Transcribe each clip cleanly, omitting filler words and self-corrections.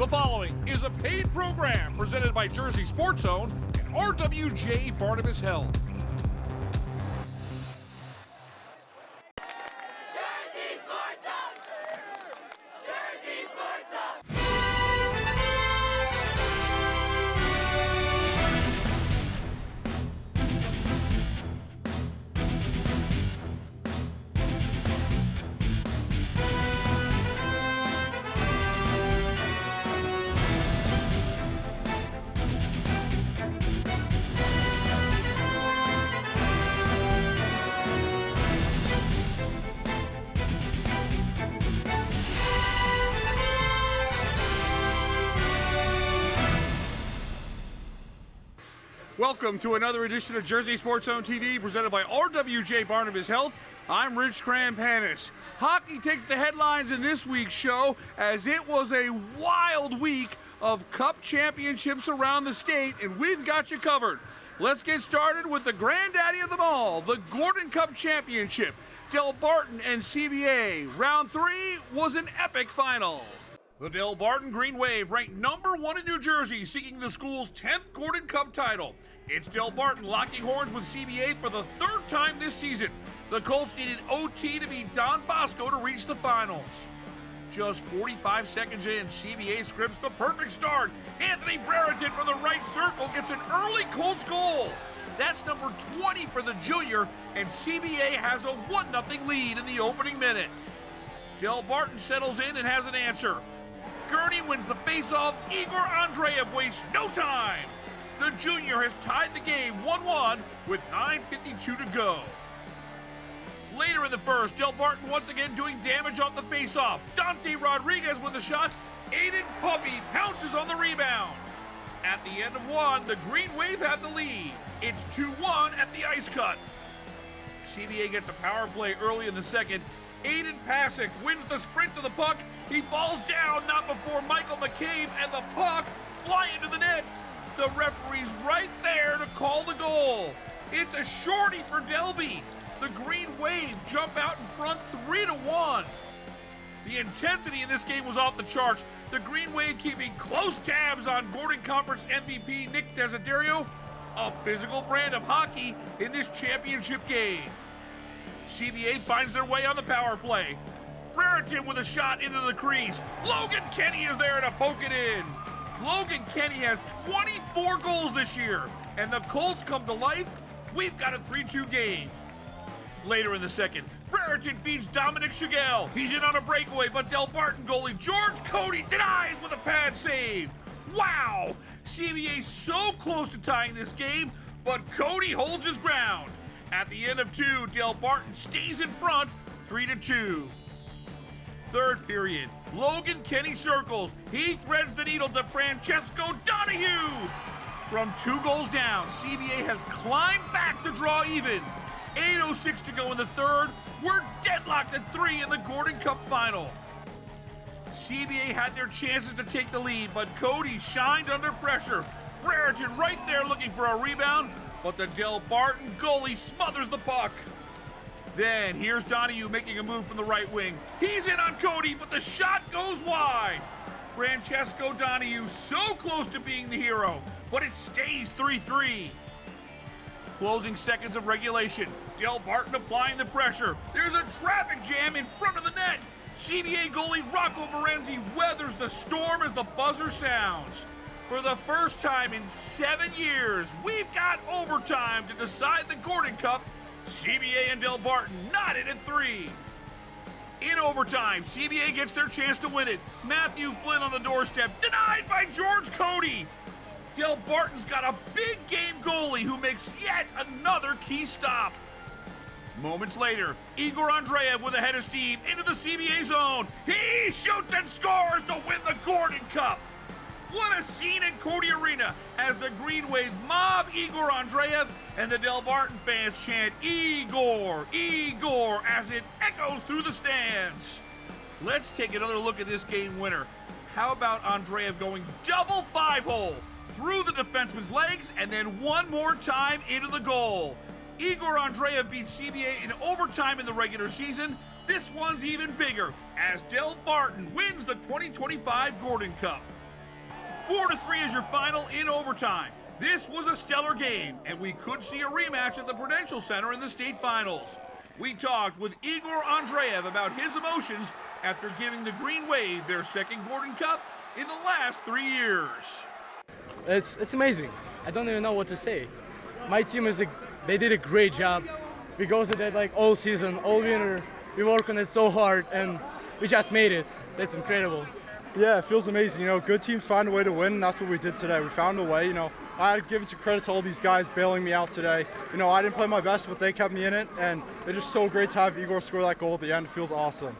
The following is a paid program presented by Jersey Sports Zone and RWJ Barnabas Health. Welcome to another edition of Jersey Sports Zone TV presented by RWJ Barnabas Health. I'm Rich Krampanis. Hockey takes the headlines in this week's show as it was a wild week of Cup championships around the state, and we've got you covered. Let's get started with the granddaddy of them all, the Gordon Cup Championship. Del Barton and CBA. Round 3 was an epic final. The Del Barton Green Wave ranked number 1 in New Jersey, seeking the school's 10th Gordon Cup title. It's Del Barton locking horns with CBA for the 3rd time this season. The Colts needed OT to beat Don Bosco to reach the finals. Just 45 seconds in, CBA scripts the perfect start. Anthony Brereton from the right circle gets an early Colts goal. That's number 20 for the junior, and CBA has a 1-0 lead in the opening minute. Del Barton settles in and has an answer. Gurney wins the faceoff. Igor Andreev wastes no time. The junior has tied the game 1-1 with 9:52 to go. Later in the first, Del Barton once again doing damage off the faceoff. Dante Rodriguez with the shot. Aiden Puppy pounces on the rebound. At the end of one, the Green Wave have the lead. It's 2-1 at the ice cut. CBA gets a power play early in the second. Aiden Pasick wins the sprint to the puck. He falls down not before Michael McCabe and the puck fly into the net. The referee's right there to call the goal. It's a shorty for Delby. The Green Wave jump out in front 3-1. The intensity in this game was off the charts. The Green Wave keeping close tabs on Gordon Conference MVP Nick Desiderio, a physical brand of hockey in this championship game. CBA finds their way on the power play. Brereton with a shot into the crease. Logan Kenny is there to poke it in. Logan Kenny has 24 goals this year, and the Colts come to life. We've got a 3-2 game. Later in the second, Brereton feeds Dominic Shigel. He's in on a breakaway, but Del Barton goalie George Cody denies with a pad save. Wow! CBA so close to tying this game, but Cody holds his ground. At the end of 2, Del Barton stays in front, 3-2. Third period, Logan Kenny circles. He threads the needle to Francesco Donahue. From 2 goals down, CBA has climbed back to draw even. 8:06 to go in the third. We're deadlocked at 3 in the Gordon Cup final. CBA had their chances to take the lead, but Cody shined under pressure. Brereton right there looking for a rebound, but the Del Barton goalie smothers the puck. Then here's Donahue making a move from the right wing. He's in on Cody, but the shot goes wide. Francesco Donahue so close to being the hero, but it stays 3-3. Closing seconds of regulation. Del Barton applying the pressure. There's a traffic jam in front of the net. CBA goalie Rocco Morenzi weathers the storm as the buzzer sounds. For the first time in 7 years, we've got overtime to decide the Gordon Cup. CBA and Del Barton knotted at 3. In overtime, CBA gets their chance to win it. Matthew Flynn on the doorstep, denied by George Cody. Del Barton's got a big game goalie who makes yet another key stop. Moments later, Igor Andreev with a head of steam into the CBA zone. He shoots and scores to win the Gordon Cup. What a scene in Cody Arena as the Green Wave mob Igor Andreev and the Del Barton fans chant Igor, Igor as it echoes through the stands. Let's take another look at this game winner. How about Andreev going double 5-hole through the defenseman's legs and then one more time into the goal. Igor Andreev beats CBA in overtime in the regular season. This one's even bigger as Del Barton wins the 2025 Gordon Cup. 4-3 is your final in overtime. This was a stellar game, and we could see a rematch at the Prudential Center in the state finals. We talked with Igor Andreev about his emotions after giving the Green Wave their second Gordon Cup in the last 3 years. It's amazing. I don't even know what to say. My team they did a great job. We go to that like all season, all winter. We work on it so hard, and we just made it. That's incredible. Yeah, it feels amazing. Good teams find a way to win, and that's what we did today. We found a way. I had to give it to credit to all these guys bailing me out today. I didn't play my best, but they kept me in it, and it's just so great to have Igor score that goal at the end. It feels awesome.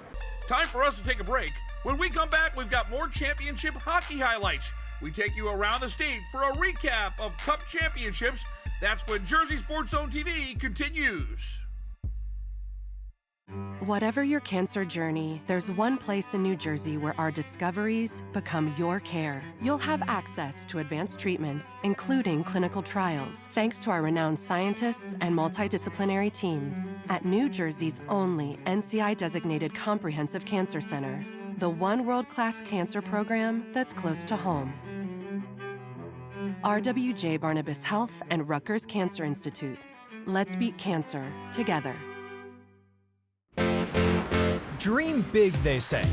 Time for us to take a break. When we come back, we've got more championship hockey highlights. We take you around the state for a recap of Cup championships. That's when Jersey Sports Zone TV continues. Whatever your cancer journey, there's one place in New Jersey where our discoveries become your care. You'll have access to advanced treatments, including clinical trials, thanks to our renowned scientists and multidisciplinary teams at New Jersey's only NCI-designated comprehensive cancer center, the one world-class cancer program that's close to home. RWJ Barnabas Health and Rutgers Cancer Institute. Let's beat cancer together. Dream big, they say.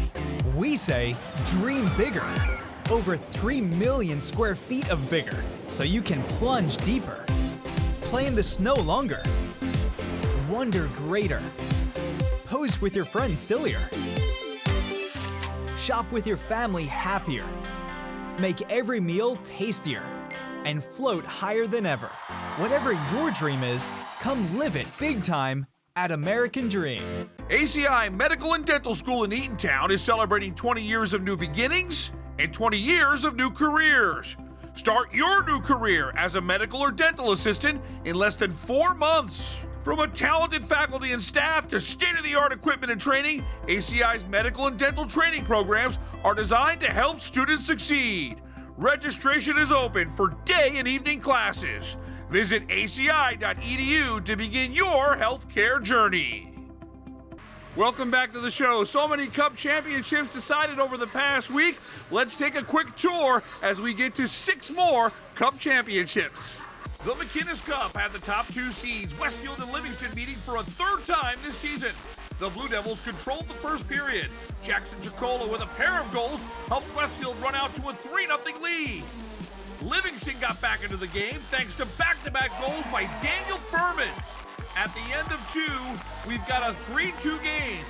We say dream bigger. Over 3 million square feet of bigger, so you can plunge deeper, play in the snow longer, wonder greater, pose with your friends sillier, shop with your family happier, make every meal tastier, and float higher than ever. Whatever your dream is, come live it big time at American Dream. ACI Medical and Dental School in Eatontown is celebrating 20 years of new beginnings and 20 years of new careers. Start your new career as a medical or dental assistant in less than 4 months. From a talented faculty and staff to state-of-the-art equipment and training, ACI's medical and dental training programs are designed to help students succeed. Registration is open for day and evening classes. Visit aci.edu to begin your healthcare journey. Welcome back to the show. So many Cup championships decided over the past week. Let's take a quick tour as we get to 6 more Cup championships. The McInnes Cup had the top 2 seeds, Westfield and Livingston, meeting for a 3rd time this season. The Blue Devils controlled the first period. Jackson Chicola with a pair of goals helped Westfield run out to a 3-0 lead. Livingston got back into the game thanks to back-to-back goals by Daniel Furman. At the end of 2, we've got a 3-2 game.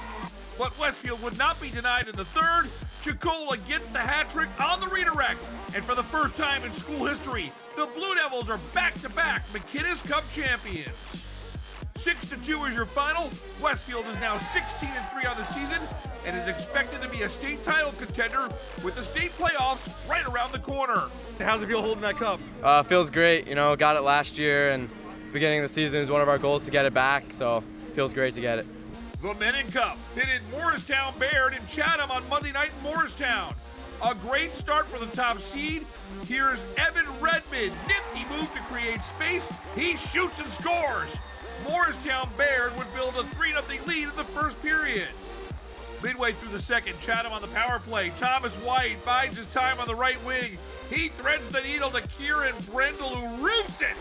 But Westfield would not be denied in the 3rd. Chicola gets the hat trick on the redirect. And for the first time in school history, the Blue Devils are back-to-back McInnes Cup champions. 6-2 is your final. Westfield is now 16-3 on the season and is expected to be a state title contender with the state playoffs right around the corner. How's it feel holding that cup? Feels great. Got it last year, and beginning of the season is one of our goals to get it back, so feels great to get it. The Menin Cup pitted Morristown Baird in Chatham on Monday night in Morristown. A great start for the top seed. Here's Evan Redmond. Nifty move to create space. He shoots and scores. Morristown Baird would build a 3-0 lead in the first period. Midway through the second, Chatham on the power play. Thomas White bides his time on the right wing. He threads the needle to Kieran Brendel, who roofs it.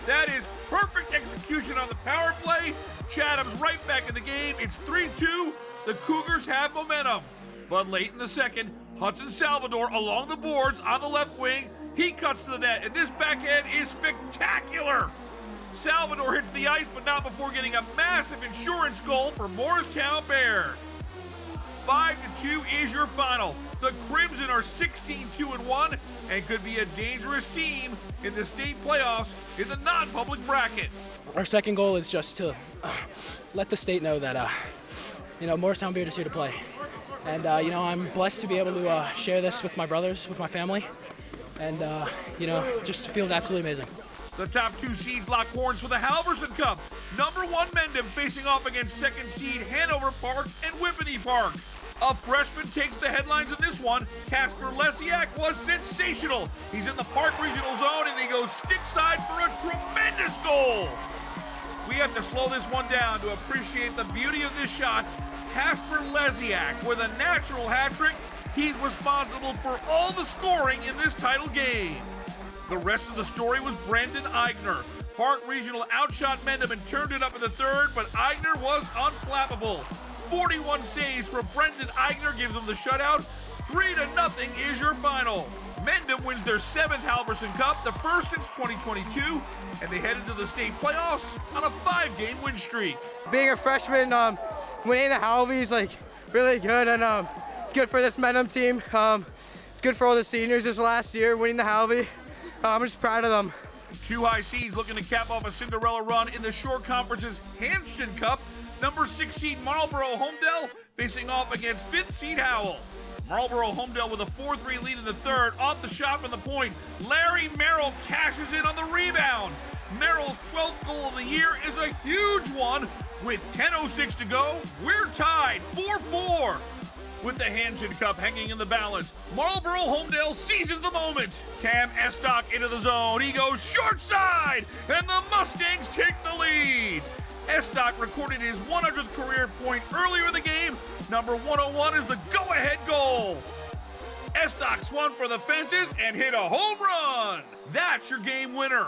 That is perfect execution on the power play. Chatham's right back in the game. It's 3-2. The Cougars have momentum. But late in the second, Hudson Salvador along the boards on the left wing. He cuts to the net, and this backhand is spectacular. Salvador hits the ice, but not before getting a massive insurance goal for Morristown Baird. 5-2 is your final. The Crimson are 16-2-1 and could be a dangerous team in the state playoffs in the non-public bracket. Our second goal is just to let the state know that, Morristown Baird is here to play. And, I'm blessed to be able to share this with my brothers, with my family. And, just feels absolutely amazing. The top 2 seeds lock horns for the Halverson Cup. Number 1 Mendham facing off against 2nd seed Hanover Park and Whippany Park. A freshman takes the headlines in this one. Casper Lesiak was sensational. He's in the Park Regional Zone and he goes stick side for a tremendous goal. We have to slow this one down to appreciate the beauty of this shot. Casper Lesiak with a natural hat trick. He's responsible for all the scoring in this title game. The rest of the story was Brandon Eigner. Park Regional outshot Mendham and turned it up in the third, but Eigner was unflappable. 41 saves for Brendan Eigner gives them the shutout. 3-0 is your final. Mendham wins their 7th Halverson Cup, the first since 2022, and they head into the state playoffs on a 5-game win streak. Being a freshman, winning the Halvey is really good, and it's good for this Mendham team. It's good for all the seniors this last year winning the Halvey. I'm just proud of them. Two high seeds looking to cap off a Cinderella run in the Shore Conference's Hanshin Cup. Number 6 seed Marlboro Homedale facing off against 5th seed Howell. Marlboro Homedale with a 4-3 lead in the third. Off the shot from the point, Larry Merrill cashes in on the rebound. Merrill's 12th goal of the year is a huge one. With 10:06 to go, we're tied 4-4. With the Hanshin Cup hanging in the balance, Marlboro Homedale seizes the moment. Cam Estock into the zone. He goes short side, and the Mustangs take the lead. Estock recorded his 100th career point earlier in the game. Number 101 is the go-ahead goal. Estock swung for the fences and hit a home run. That's your game winner.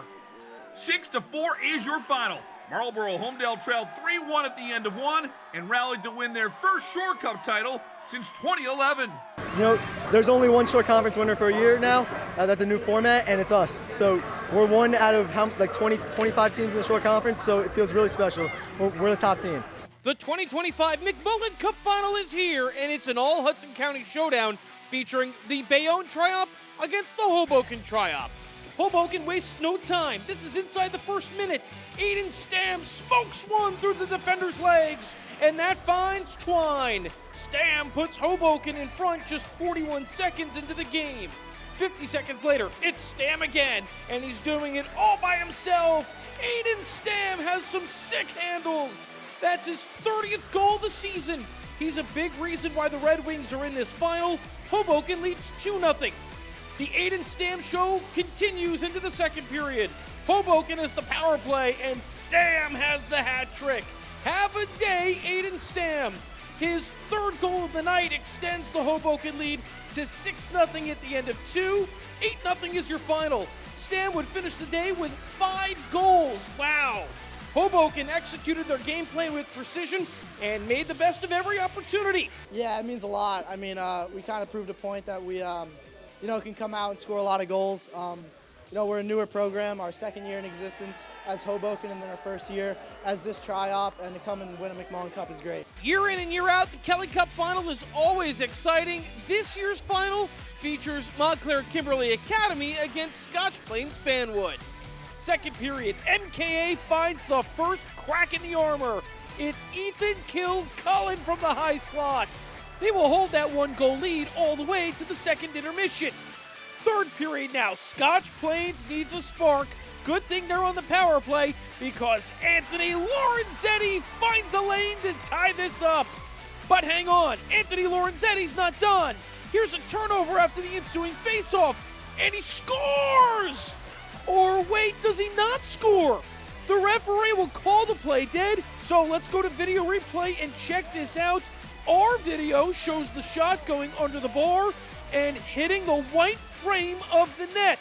6-4 is your final. Marlboro Homedale trailed 3-1 at the end of one and rallied to win their first Shore Cup title since 2011. You know, there's only one Shore Conference winner per year now. That's the new format, and it's us. So we're one out of 20 to 25 teams in the Shore Conference, so it feels really special. We're the top team. The 2025 McMullen Cup Final is here, and it's an all-Hudson County showdown featuring the Bayonne Triumph against the Hoboken Triumph. Hoboken wastes no time. This is inside the first minute. Aiden Stam smokes one through the defender's legs, and that finds Twine. Stam puts Hoboken in front just 41 seconds into the game. 50 seconds later, it's Stam again, and he's doing it all by himself. Aiden Stam has some sick handles. That's his 30th goal of the season. He's a big reason why the Red Wings are in this final. Hoboken leads 2-0. The Aiden Stam show continues into the second period. Hoboken has the power play, and Stam has the hat trick. Have a day, Aiden Stam. His third goal of the night extends the Hoboken lead to 6-0 at the end of 2. 8-0 is your final. Stam would finish the day with 5 goals. Wow. Hoboken executed their game plan with precision and made the best of every opportunity. Yeah, it means a lot. I mean, we kind of proved a point that we, can come out and score a lot of goals. We're a newer program, our second year in existence as Hoboken, and then our first year as this tri-op, and to come and win a McMullen Cup is great. Year in and year out, the Kelly Cup Final is always exciting. This year's final features Montclair Kimberly Academy against Scotch Plains Fanwood. Second period, MKA finds the first crack in the armor. It's Ethan Kill Cullen from the high slot. They will hold that 1-goal lead all the way to the second intermission. Third period now, Scotch Plains needs a spark. Good thing they're on the power play because Anthony Lorenzetti finds a lane to tie this up. But hang on, Anthony Lorenzetti's not done. Here's a turnover after the ensuing faceoff, and he scores! Or wait, does he not score? The referee will call the play dead, so let's go to video replay and check this out. Our video shows the shot going under the bar and hitting the white frame of the net.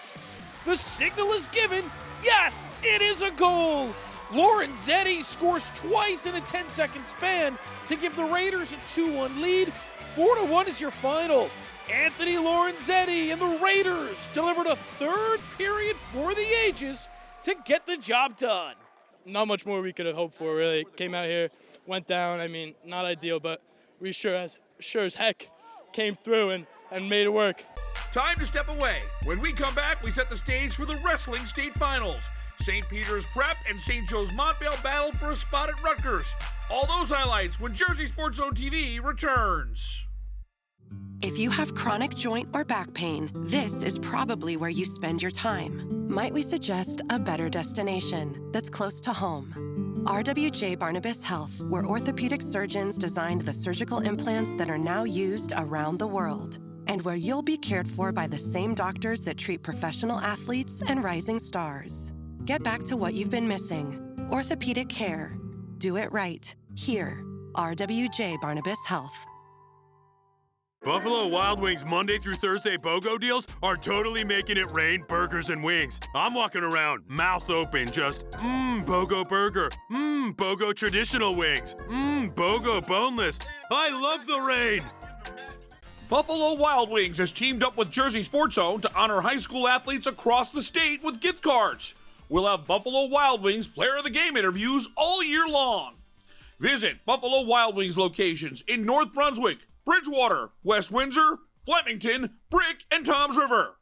The signal is given. Yes, it is a goal. Lorenzetti scores twice in a 10-second span to give the Raiders a 2-1 lead. 4-1 is your final. Anthony Lorenzetti and the Raiders delivered a third period for the ages to get the job done. Not much more we could have hoped for, really. Came out here, went down. I mean, not ideal, but we sure as heck came through and made it work. Time to step away. When we come back, we set the stage for the wrestling state finals. St. Peter's Prep and St. Joe's Montvale battled for a spot at Rutgers. All those highlights when Jersey Sports Zone TV returns. If you have chronic joint or back pain, this is probably where you spend your time. Might we suggest a better destination that's close to home? RWJ Barnabas Health, where orthopedic surgeons designed the surgical implants that are now used around the world, and where you'll be cared for by the same doctors that treat professional athletes and rising stars. Get back to what you've been missing. Orthopedic care. Do it right. Here, RWJ Barnabas Health. Buffalo Wild Wings Monday through Thursday BOGO deals are totally making it rain burgers and wings. I'm walking around, mouth open, just, BOGO burger, BOGO traditional wings, BOGO boneless. I love the rain. Buffalo Wild Wings has teamed up with Jersey Sports Zone to honor high school athletes across the state with gift cards. We'll have Buffalo Wild Wings Player of the Game interviews all year long. Visit Buffalo Wild Wings locations in North Brunswick, Bridgewater, West Windsor, Flemington, Brick, and Toms River.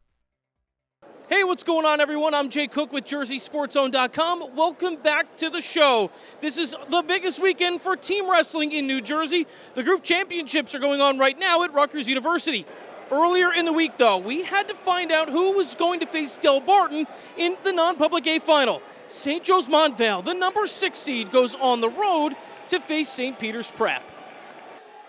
Hey, what's going on, everyone? I'm Jay Cook with JerseySportsZone.com. Welcome back to the show. This is the biggest weekend for team wrestling in New Jersey. The group championships are going on right now at Rutgers University. Earlier in the week, though, we had to find out who was going to face Del Barton in the non-public A final. St. Joe's Montvale, the number 6 seed, goes on the road to face St. Peter's Prep.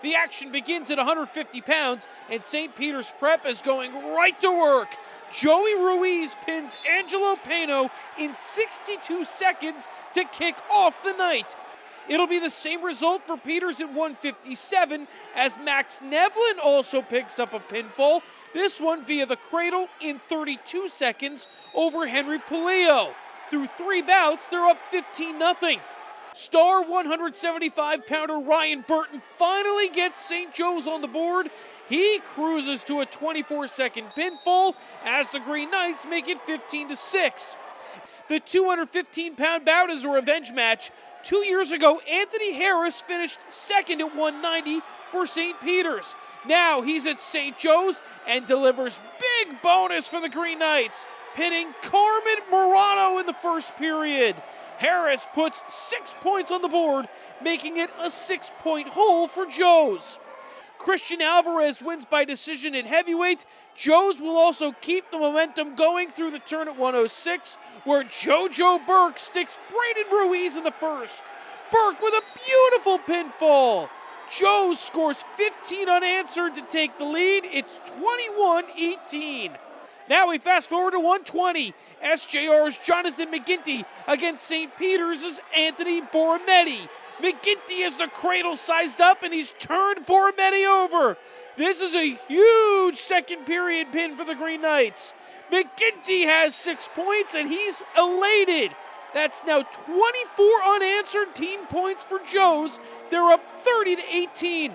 The action begins at 150 pounds, and St. Peter's Prep is going right to work. Joey Ruiz pins Angelo Pano in 62 seconds to kick off the night. It'll be the same result for Peters at 157 as Max Nevlin also picks up a pinfall, this one via the cradle in 32 seconds over Henry Paleo. Through 3 bouts, they're up 15-0. Star 175-pounder Ryan Burton finally gets St. Joe's on the board. He cruises to a 24-second pinfall as the Green Knights make it 15-6. The 215-pound bout is a revenge match. 2 years ago, Anthony Harris finished second at 190 for St. Peter's. Now he's at St. Joe's and delivers big bonus for the Green Knights, pinning Carmen Murano in the first period. Harris puts 6 points on the board, making it a 6-point hole for Joe's. Christian Alvarez wins by decision at heavyweight. Joe's will also keep the momentum going through the turn at 106, where JoJo Burke sticks Braden Ruiz in the first. Burke with a beautiful pinfall. Joe's scores 15 unanswered to take the lead. It's 21-18. Now we fast forward to 120. SJR's Jonathan McGinty against St. Peter's' Anthony Borometti. McGinty has the cradle sized up and he's turned Borometti over. This is a huge second period pin for the Green Knights. McGinty has 6 points and he's elated. That's now 24 unanswered team points for Joe's. They're up 30-18.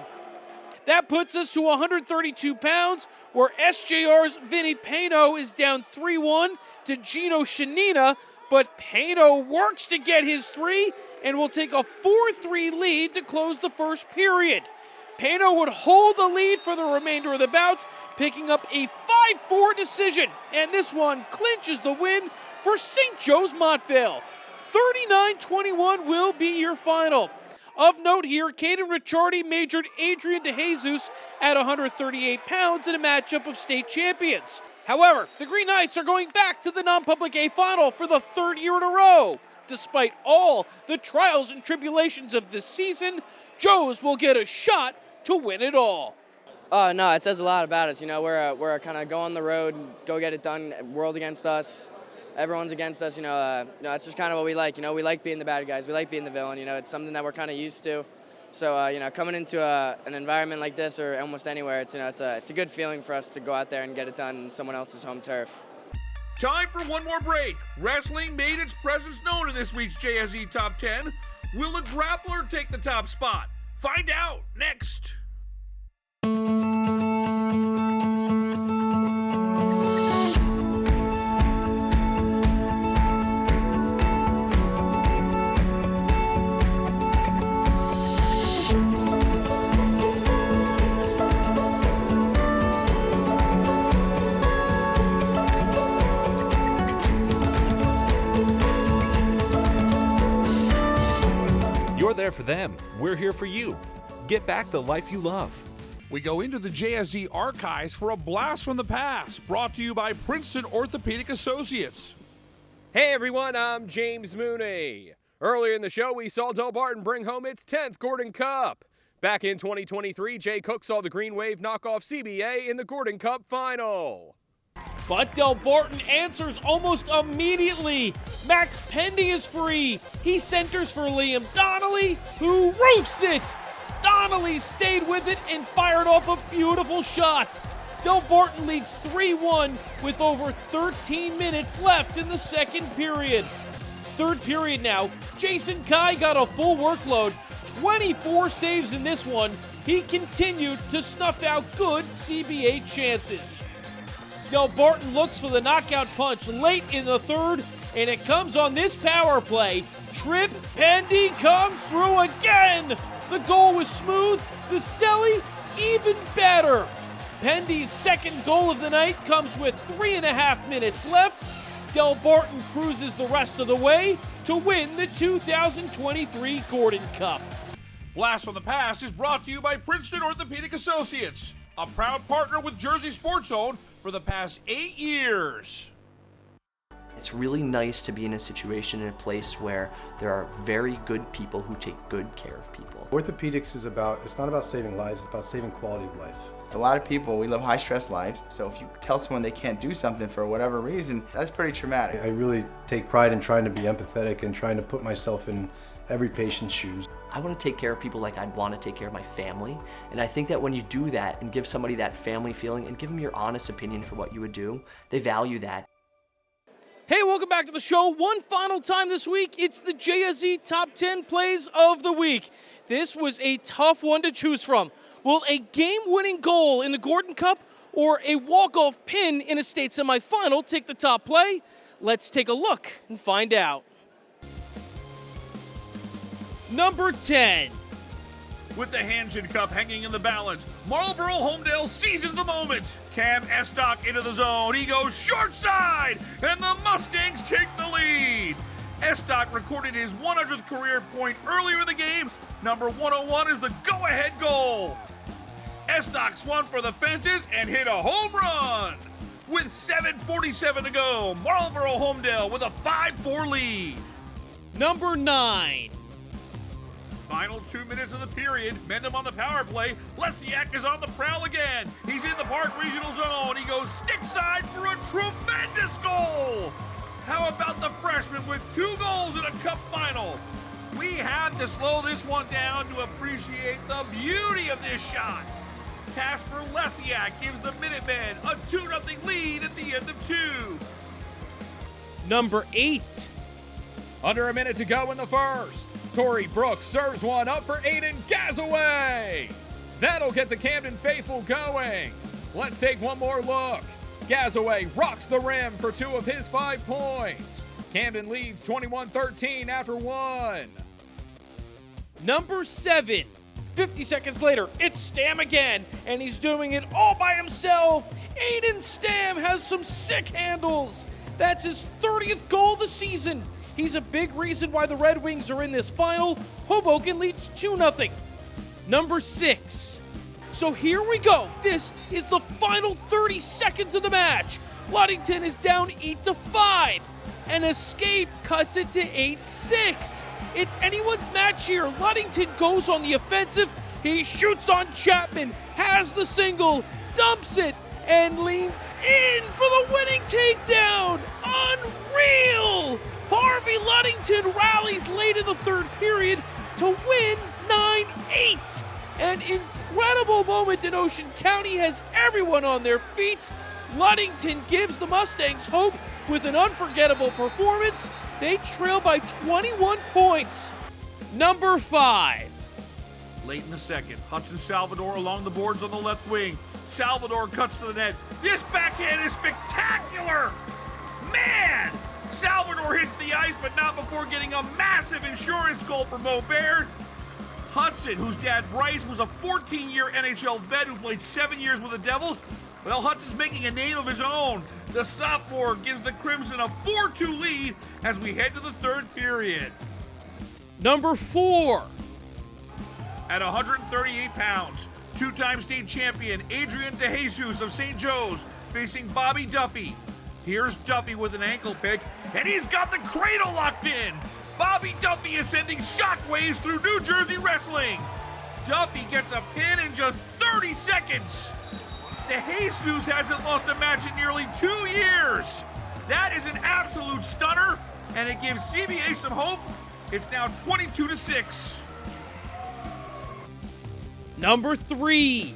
That puts us to 132 pounds, where SJR's Vinny Pano is down 3-1 to Gino Shanina, but Pano works to get his 3 and will take a 4-3 lead to close the first period. Pano would hold the lead for the remainder of the bout, picking up a 5-4 decision, and this one clinches the win for St. Joe's Montvale. 39-21 will be your final. Of note here, Caden Ricciardi majored Adrian DeJesus at 138 pounds in a matchup of state champions. However, the Green Knights are going back to the non-public A final for the 3rd year in a row. Despite all the trials and tribulations of this season, Joe's will get a shot to win it all. Oh, no, it says a lot about us. You know, we're kind of go on the road, go get it done, world against us. Everyone's against us, it's just kind of what we like. We like being the bad guys. We like being the villain. It's something that we're kind of used to. So, coming into an environment like this or almost anywhere, it's a good feeling for us to go out there and get it done on someone else's home turf. Time for one more break. Wrestling made its presence known in this week's JSE Top 10. Will a grappler take the top spot? Find out next. You're there for them. We're here for you. Get back the life you love. We go into the JSZ archives for a blast from the past, brought to you by Princeton Orthopedic Associates. Hey everyone, I'm James Mooney. Earlier in the show, we saw Del Barton bring home its 10th Gordon Cup. Back in 2023, Jay Cook saw the Green Wave knock off CBA in the Gordon Cup final. But Del Barton answers almost immediately. Max Pendy is free. He centers for Liam Donnelly, who roofs it. Donnelly stayed with it and fired off a beautiful shot. Del Barton leads 3-1 with over 13 minutes left in the second period. Third period now, Jason Kai got a full workload, 24 saves in this one. He continued to snuff out good CBA chances. Del Barton looks for the knockout punch late in the third, and it comes on this power play. Trip Pendy comes through again. The goal was smooth, the celly even better. Pendy's second goal of the night comes with 3.5 minutes left. Del Barton cruises the rest of the way to win the 2023 Gordon Cup. Blast from the Past is brought to you by Princeton Orthopedic Associates, a proud partner with Jersey Sports Zone for the past 8 years. It's really nice to be in a situation, in a place where there are very good people who take good care of people. Orthopedics is it's not about saving lives, it's about saving quality of life. A lot of people, we live high-stress lives, so if you tell someone they can't do something for whatever reason, that's pretty traumatic. I really take pride in trying to be empathetic and trying to put myself in every patient's shoes. I want to take care of people like I'd want to take care of my family, and I think that when you do that and give somebody that family feeling and give them your honest opinion for what you would do, they value that. Hey, welcome back to the show. One final time this week, it's the JSZ Top 10 Plays of the Week. This was a tough one to choose from. Will a game-winning goal in the Gordon Cup or a walk-off pin in a state semifinal take the top play? Let's take a look and find out. Number 10. With the Hansen Cup hanging in the balance, Marlboro Homedale seizes the moment. Cam Estock into the zone. He goes short side, and the Mustangs take the lead. Estock recorded his 100th career point earlier in the game. Number 101 is the go-ahead goal. Estock swung for the fences and hit a home run. With 7:47 to go, Marlboro Homedale with a 5-4 lead. Number 9. Final 2 minutes of the period. Mendham on the power play. Lesiak is on the prowl again. He's in the Park Regional Zone. He goes stick side for a tremendous goal. How about the freshman with 2 goals in a cup final? We have to slow this one down to appreciate the beauty of this shot. Casper Lesiak gives the Minutemen a 2-0 lead at the end of 2. Number 8. Under a minute to go in the first. Torrey Brooks serves one up for Aiden Gazaway. That'll get the Camden faithful going. Let's take one more look. Gazaway rocks the rim for 2 of his 5 points. Camden leads 21-13 after 1. Number 7. 50 seconds later, it's Stam again, and he's doing it all by himself. Aiden Stam has some sick handles. That's his 30th goal of the season. He's a big reason why the Red Wings are in this final. Hoboken leads 2-0. Number 6. So here we go. This is the final 30 seconds of the match. Ludington is down 8-5. And Escape cuts it to 8-6. It's anyone's match here. Ludington goes on the offensive. He shoots on Chapman, has the single, dumps it, and leans in for the winning takedown. Unreal! Harvey Ludington rallies late in the third period to win 9-8. An incredible moment in Ocean County has everyone on their feet. Ludington gives the Mustangs hope with an unforgettable performance. They trail by 21 points. Number 5. Late in the second, Hudson Salvador along the boards on the left wing. Salvador cuts to the net. This backhand is spectacular! Man! Salvador hits the ice, but not before getting a massive insurance goal for Mo Baird. Hudson, whose dad Bryce was a 14-year NHL vet who played 7 years with the Devils, well, Hudson's making a name of his own. The sophomore gives the Crimson a 4-2 lead as we head to the third period. Number 4. At 138 pounds, 2-time state champion Adrian DeJesus of St. Joe's facing Bobby Duffy. Here's Duffy with an ankle pick, and he's got the cradle locked in. Bobby Duffy is sending shockwaves through New Jersey wrestling. Duffy gets a pin in just 30 seconds. DeJesus hasn't lost a match in nearly 2 years. That is an absolute stunner, and it gives CBA some hope. It's now 22-6. Number 3.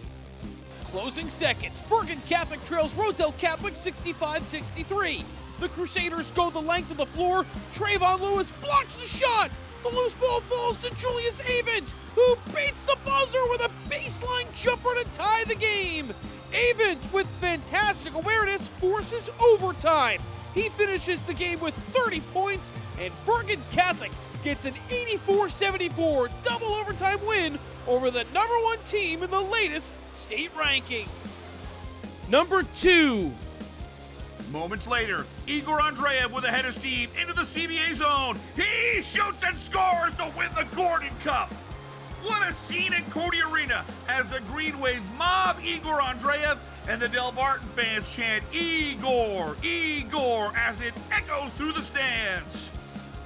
Closing seconds, Bergen Catholic trails Roselle Catholic 65-63. The Crusaders go the length of the floor. Trayvon Lewis blocks the shot. The loose ball falls to Julius Avent, who beats the buzzer with a baseline jumper to tie the game. Avent, with fantastic awareness, forces overtime. He finishes the game with 30 points, and Bergen Catholic gets an 84-74 double overtime win over the number 1 team in the latest state rankings. Number 2. Moments later, Igor Andreev with a head of steam into the CBA zone. He shoots and scores to win the Gordon Cup. What a scene at Cody Arena as the Green Wave mob Igor Andreev and the Del Barton fans chant Igor, Igor as it echoes through the stands.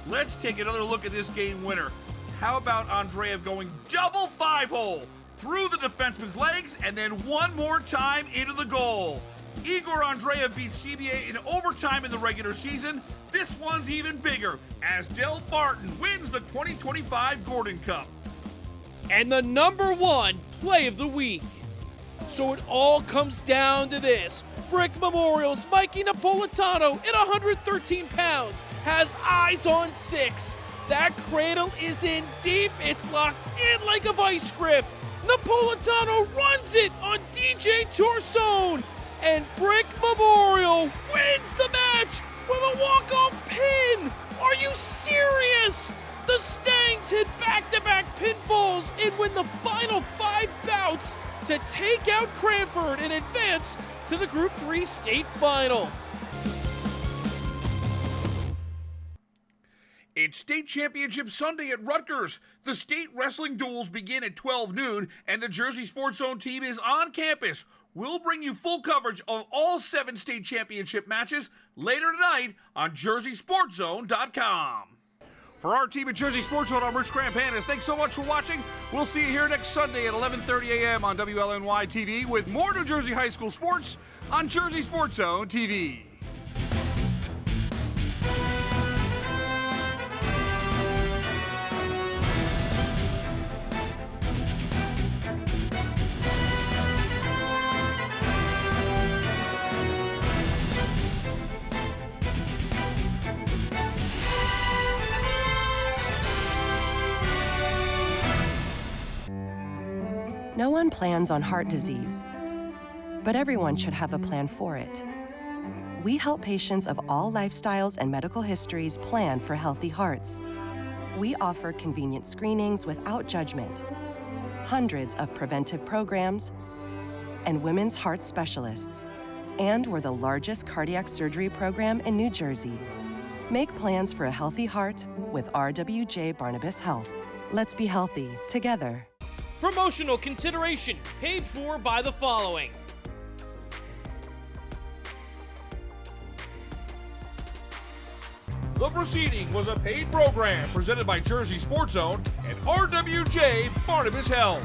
Let's take another look at this game winner. How about Andreev going double 5-hole through the defenseman's legs and then one more time into the goal. Igor Andreev beats CBA in overtime in the regular season. This one's even bigger as Del Barton wins the 2025 Gordon Cup. And the number 1 play of the week. So it all comes down to this. Brick Memorial's Mikey Napolitano at 113 pounds has eyes on 6. That cradle is in deep. It's locked in like a vice grip. Napolitano runs it on DJ Torsone. And Brick Memorial wins the match with a walk-off pin. Are you serious? The Stangs hit back-to-back pinfalls and win the final 5 bouts to take out Cranford and advance to the Group 3 state final. It's State Championship Sunday at Rutgers. The state wrestling duels begin at 12 noon, and the Jersey Sports Zone team is on campus. We'll bring you full coverage of all 7 state championship matches later tonight on JerseySportsZone.com. For our team at Jersey Sports Zone, I'm Rich Crampanis. Thanks so much for watching. We'll see you here next Sunday at 11:30 a.m. on WLNY TV with more New Jersey high school sports on Jersey Sports Zone TV. No one plans on heart disease, but everyone should have a plan for it. We help patients of all lifestyles and medical histories plan for healthy hearts. We offer convenient screenings without judgment, hundreds of preventive programs, and women's heart specialists. And we're the largest cardiac surgery program in New Jersey. Make plans for a healthy heart with RWJ Barnabas Health. Let's be healthy together. Promotional consideration paid for by the following. The proceeding was a paid program presented by Jersey Sports Zone and RWJ Barnabas Health.